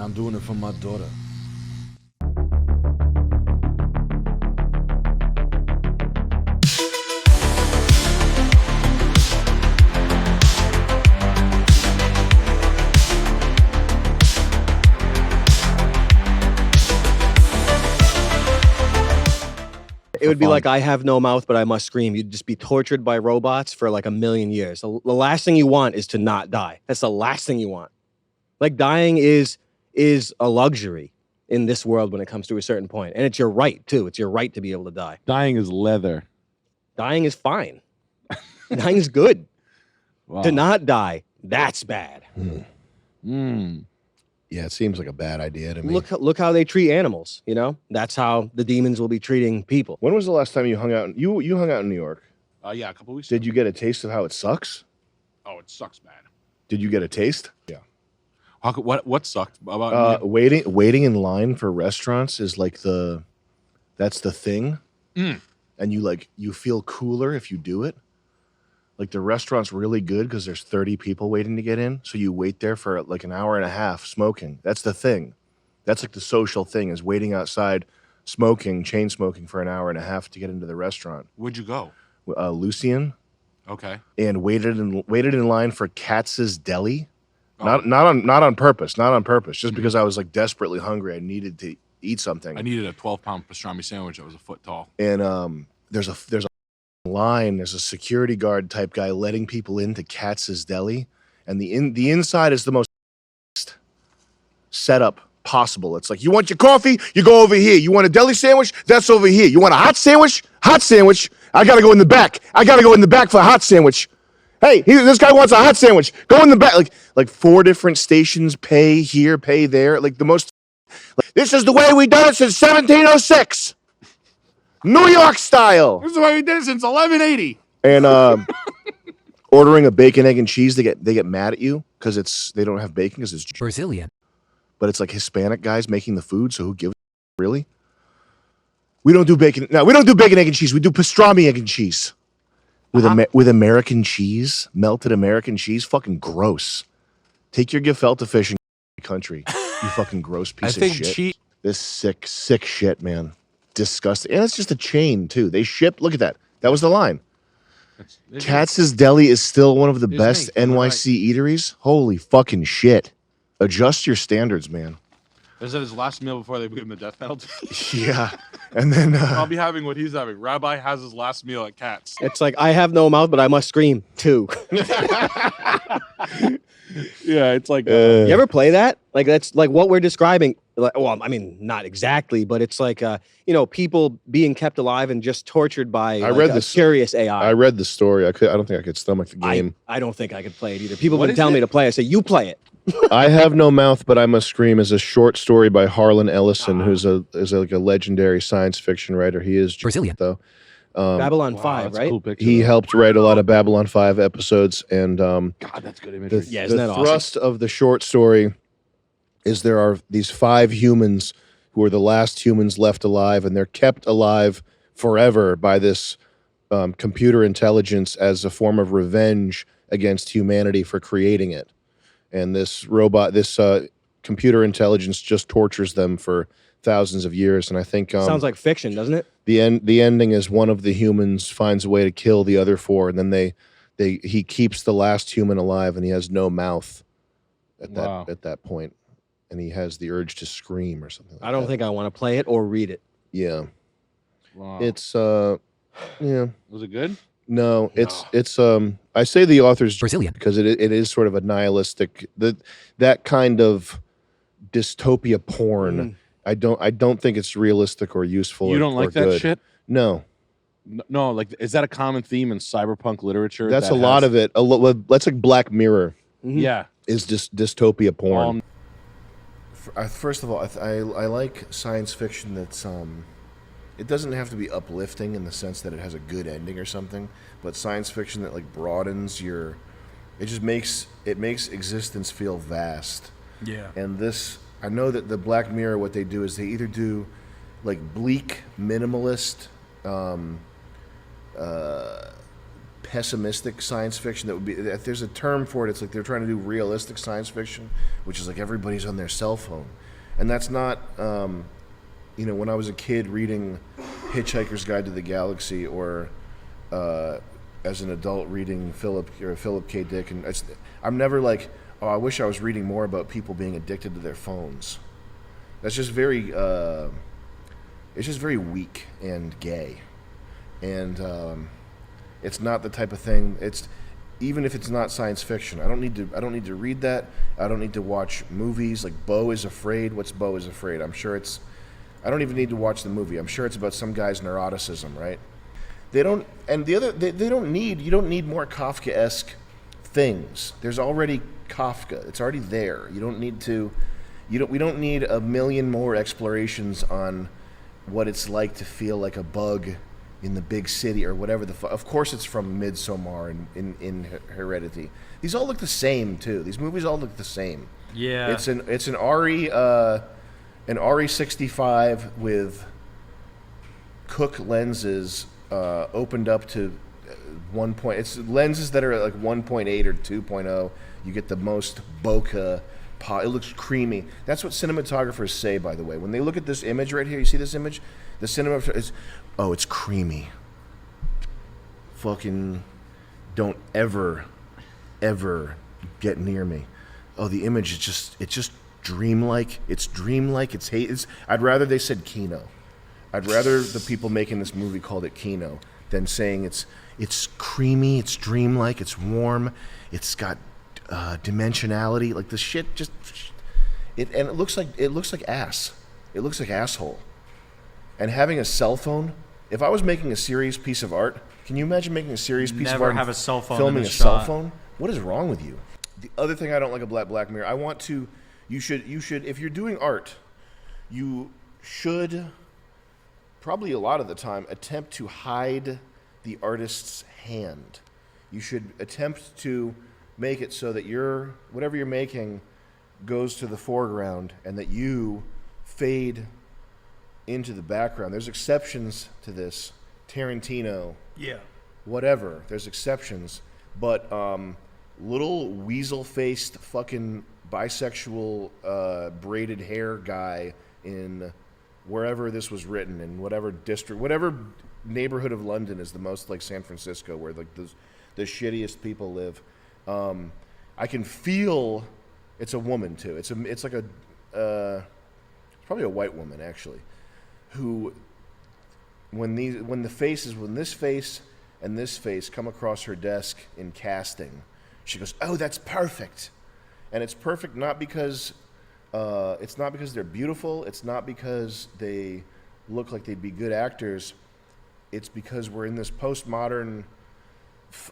I'm doing it for my daughter. It would be like I have no mouth, but I must scream. You'd just be tortured by robots for like 1,000,000 years. The last thing you want is to not die. That's the last thing you want. Like dying is a luxury in this world when it comes to a certain point. And it's your right too. It's your right to be able to die. Dying is leather. Dying is fine. Dying is good. Wow. To not die, that's bad. Yeah, it seems like a bad idea to me. Look how they treat animals, you know? That's how the demons will be treating people. When was the last time you hung out? You hung out in New York. Yeah, a couple weeks Did you get a taste of how it sucks? Oh, it sucks, man. Did you get a taste? Yeah. What sucked about waiting in line for restaurants is like that's the thing. Mm. And you feel cooler if you do it. Like the restaurant's really good because there's 30 people waiting to get in. So you wait there for like an hour and a half smoking. That's the thing. That's like the social thing is waiting outside smoking, chain smoking for an hour and a half to get into the restaurant. Where'd you go? Lucian. Okay. And waited in line for Katz's Deli. Oh. Not on purpose. Just because I was like desperately hungry. I needed to eat something. I needed a 12-pound pastrami sandwich that was a foot tall. And there's a line, there's a security guard type guy letting people into Katz's Deli, and the inside is the most setup possible. It's like, you want your coffee, you go over here. You want a deli sandwich, that's over here. You want a hot sandwich, I gotta go in the back for a hot sandwich. Hey, this guy wants a hot sandwich, go in the back. Like 4 different stations, pay here, pay there. Like the most, this is the way we done it since 1706. New York style. This is the way we did it since 1180. And ordering a bacon, egg, and cheese, they get mad at you because they don't have bacon because it's Brazilian. But it's like Hispanic guys making the food, so who gives really? We don't do bacon. No, we don't do bacon, egg, and cheese. We do pastrami, egg, and cheese with American cheese, melted American cheese. Fucking gross. Take your gefilte fish in country. You fucking gross piece of shit. This sick shit, man. Disgusting. And it's just a chain too. They ship. Look at that. That was the line. Katz's Deli is still one of the best NYC eateries. Holy fucking shit. Adjust your standards, man. Is that his last meal before they give him the death penalty? Yeah. And then I'll be having what he's having. Rabbi has his last meal at Katz. It's like, I have no mouth, but I must scream too. Yeah, it's like you ever play that? Like that's like what we're describing. Like, well, I mean, not exactly, but it's like people being kept alive and just tortured by curious AI. I read the story. I don't think I could stomach the game. I don't think I could play it either. People have been telling me to play. I say, you play it. I Have No Mouth, But I Must Scream is a short story by Harlan Ellison, who's like a legendary science fiction writer. He is Brazilian though. Babylon 5, right? Cool picture, he helped write a lot of Babylon 5 episodes, and God, that's good imagery. Isn't that thrust of the short story is there are these 5 humans who are the last humans left alive, and they're kept alive forever by this computer intelligence as a form of revenge against humanity for creating it. And this computer intelligence just tortures them for thousands of years. And I think sounds like fiction, doesn't it? The ending is one of the humans finds a way to kill the other 4, and then he keeps the last human alive, and he has no mouth at that point, and he has the urge to scream or something. I don't think I want to play it or read it. Yeah. Wow. It's yeah. Was it good? No, it's I say the author's Brazilian because it is sort of a nihilistic that kind of dystopia porn. I don't think it's realistic or useful. You don't like that good. shit? No. No, like is that a common theme in cyberpunk literature? That's a lot of it. That's like Black Mirror. Yeah. Is just dystopia porn. First of all, I like science fiction that's it doesn't have to be uplifting in the sense that it has a good ending or something, but science fiction that like broadens it just makes existence feel vast. Yeah. And this, I know that the Black Mirror, what they do is they either do like bleak minimalist pessimistic science fiction that would be, there's a term for it, it's like they're trying to do realistic science fiction, which is like everybody's on their cell phone. And that's not, you know, when I was a kid reading Hitchhiker's Guide to the Galaxy, or as an adult reading Philip K. Dick, and I'm never like, oh, I wish I was reading more about people being addicted to their phones. That's just very, it's just very weak and gay. And it's not the type of thing, it's, even if it's not science fiction, I don't need to read that. I don't need to watch movies like Beau is Afraid. What's Beau is Afraid? I'm sure it's, I don't even need to watch the movie. I'm sure it's about some guy's neuroticism, right? They don't, and the other, they don't need, you don't need more Kafkaesque things. There's already Kafka. It's already there. You don't need to, we don't need a million more explorations on what it's like to feel like a bug in the big city or whatever of course it's from Midsommar and in Heredity. These all look the same too. These movies all look the same. Yeah. It's an RE65 with Cook lenses opened up to 1 point. It's lenses that are at like 1.8 or 2.0. You get the most bokeh. It looks creamy. That's what cinematographers say, by the way. When they look at this image right here, you see this image? The cinematographer is, oh, it's creamy. Fucking don't ever get near me. Oh, the image is just dreamlike. It's dreamlike. It's I'd rather they said Kino. I'd rather the people making this movie called it Kino than saying it's creamy, it's dreamlike, it's warm, it's got dimensionality. Like the shit just and it looks like ass. It looks like asshole. And having a cell phone, if I was making a serious piece of art, can you imagine making a serious piece of art Never have a cell phone filming in a the cell shot. phone? What is wrong with you? The other thing I don't like about Black Mirror, you should if you're doing art, you should probably a lot of the time attempt to hide the artist's hand. You should attempt to make it so that whatever you're making goes to the foreground and that you fade into the background. There's exceptions to this. Tarantino, Yeah. whatever. There's exceptions, but little weasel-faced fucking bisexual braided hair guy in wherever this was written, in whatever district, whatever neighborhood of London is the most like San Francisco, where like the shittiest people live. I can feel it's a woman too. It's like it's probably a white woman actually, who when this face and this face come across her desk in casting, she goes, "Oh, that's perfect," and it's perfect not because they're beautiful. It's not because they look like they'd be good actors. It's because we're in this postmodern,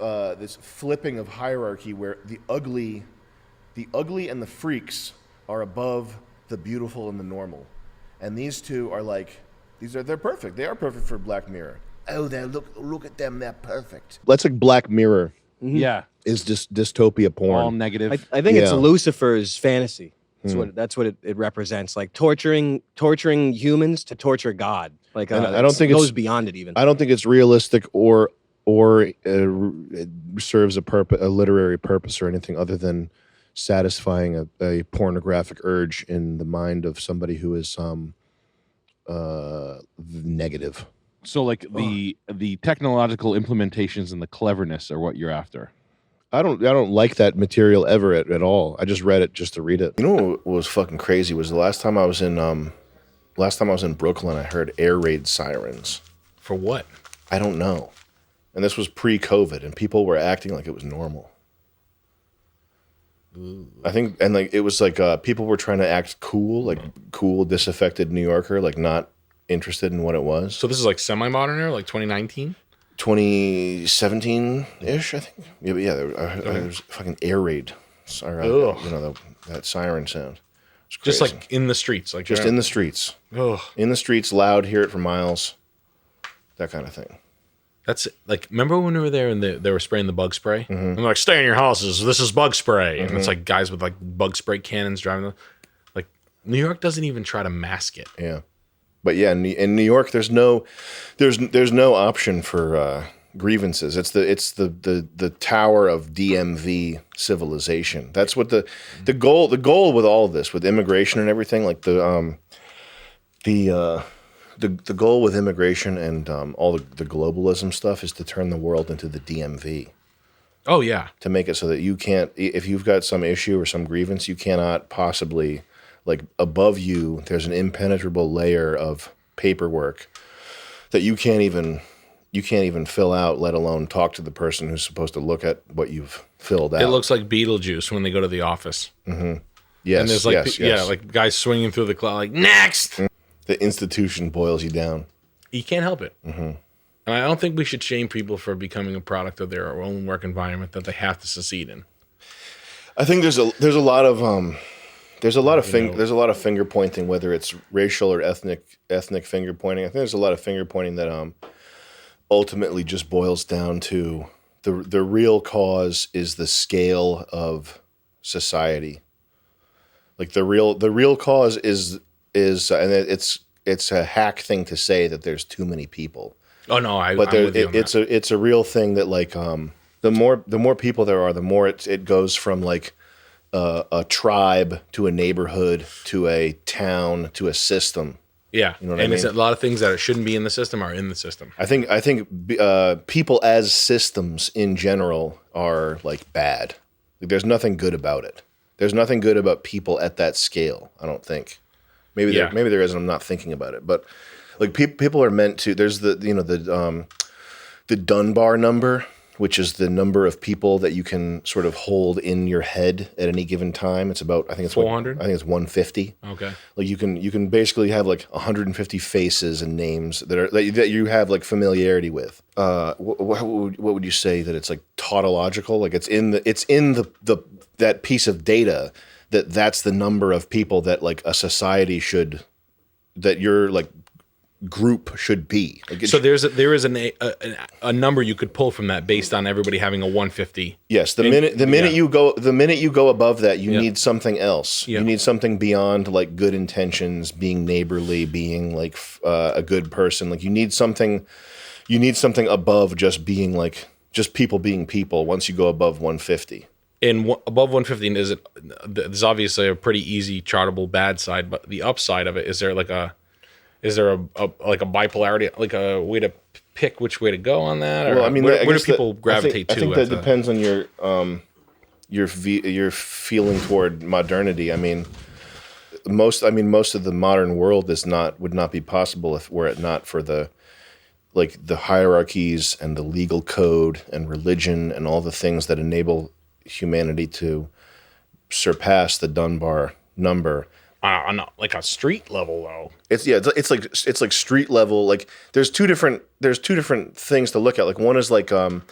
this flipping of hierarchy where the ugly and the freaks are above the beautiful and the normal, and these two are like, they're perfect. They are perfect for Black Mirror. Oh, look at them, they're perfect. Let's like Black Mirror. Mm-hmm. Yeah. Is just dystopia porn. All negative. I think it's Yeah. Lucifer's fantasy. That's what it represents. Like torturing humans to torture God. Like And I don't think it goes it's beyond it even. I don't think it's realistic or it serves a literary purpose or anything other than satisfying a pornographic urge in the mind of somebody who is negative. So like the technological implementations and the cleverness are what you're after. I don't like that material ever at all. I just read it just to read it. You know what was fucking crazy was the last time I was in Brooklyn, I heard air raid sirens. For what? I don't know. And this was pre-COVID, and people were acting like it was normal. Ooh. I think, and like it was like people were trying to act cool, like cool disaffected New Yorker, like not interested in what it was. So this is like semi-modern era, like 2019? 2017-ish, I think. Yeah, but yeah, there was fucking air raid. Sorry, you know that siren sound. It's crazy. Just like in the streets, like just in the streets. Ugh. In the streets, loud, hear it for miles. That kind of thing. That's like, remember when we were there and they were spraying the bug spray? Mm-hmm. And they're like, stay in your houses. This is bug spray. Mm-hmm. And it's like guys with like bug spray cannons driving them. Like New York doesn't even try to mask it. Yeah. But yeah, in New York, there's no option for grievances. It's the tower of DMV civilization. That's what the goal with all of this, with immigration and everything, like the goal with immigration and all the globalism stuff is to turn the world into the DMV. Oh yeah. To make it so that you can't, if you've got some issue or some grievance, you cannot possibly, like, above you, there's an impenetrable layer of paperwork that you can't even fill out, let alone talk to the person who's supposed to look at what you've filled out. It looks like Beetlejuice when they go to the office. Mm-hmm. Yes, and there's like, yes. Yeah, like guys swinging through the cloud, like, next! The institution boils you down. You can't help it. Mm-hmm. And I don't think we should shame people for becoming a product of their own work environment that they have to succeed in. I think there's a lot of finger pointing, whether it's racial or ethnic finger pointing. I think there's a lot of finger pointing that ultimately just boils down to the real cause is the scale of society. Like the real cause is and it's a hack thing to say that there's too many people. Oh no, it's a real thing that, like, the more people there are, the more it goes from like a tribe to a neighborhood to a town to a system. Yeah, you know what I mean? It's a lot of things that shouldn't be in the system are in the system. I think people as systems in general are like bad. Like, there's nothing good about it. There's nothing good about people at that scale. I don't think. Maybe there is, and I'm not thinking about it. But like people are meant to. There's the Dunbar number, which is the number of people that you can sort of hold in your head at any given time. It's about, I think it's 400. I think it's 150. Okay. Like you can basically have like 150 faces and names that you have like familiarity with. What would you say that it's like tautological? Like it's in the that piece of data that's the number of people that like a society should, that your like group should be. Like so there is a number you could pull from that based on everybody having a 150. Yes, the minute you go above that, you need something else. Yeah. You need something beyond like good intentions, being neighborly, being like a good person. Like you need something above just being like just people being people. Once you go above 150. And above 150, there's obviously a pretty easy chartable bad side, but the upside of it, is there a bipolarity, like a way to pick which way to go on that? Or well, I mean, where do people gravitate to? I think that depends on your feeling toward modernity. I mean, most of the modern world would not be possible were it not for the hierarchies and the legal code and religion and all the things that enable humanity to surpass the Dunbar number. On like a street level though. It's like street level. Like there's two different things to look at. Like one is like you're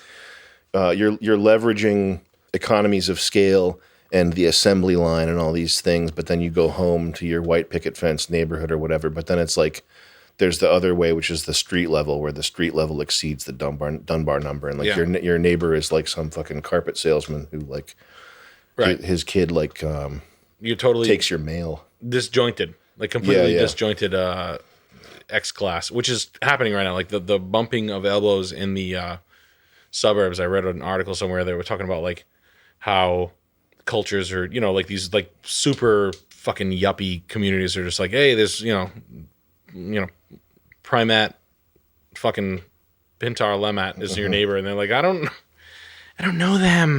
leveraging economies of scale and the assembly line and all these things, but then you go home to your white picket fence neighborhood or whatever. But then it's like there's the other way, which is the street level, where the street level exceeds the Dunbar number, and like your neighbor is like some fucking carpet salesman who like his kid like you totally takes your mail. Disjointed, like completely disjointed X class, which is happening right now. Like the bumping of elbows in the suburbs. I read an article somewhere they were talking about like how cultures are, like these like super fucking yuppie communities are just like, hey, there's Primat fucking Pintar Lemat is your neighbor, and they're like, I don't know them.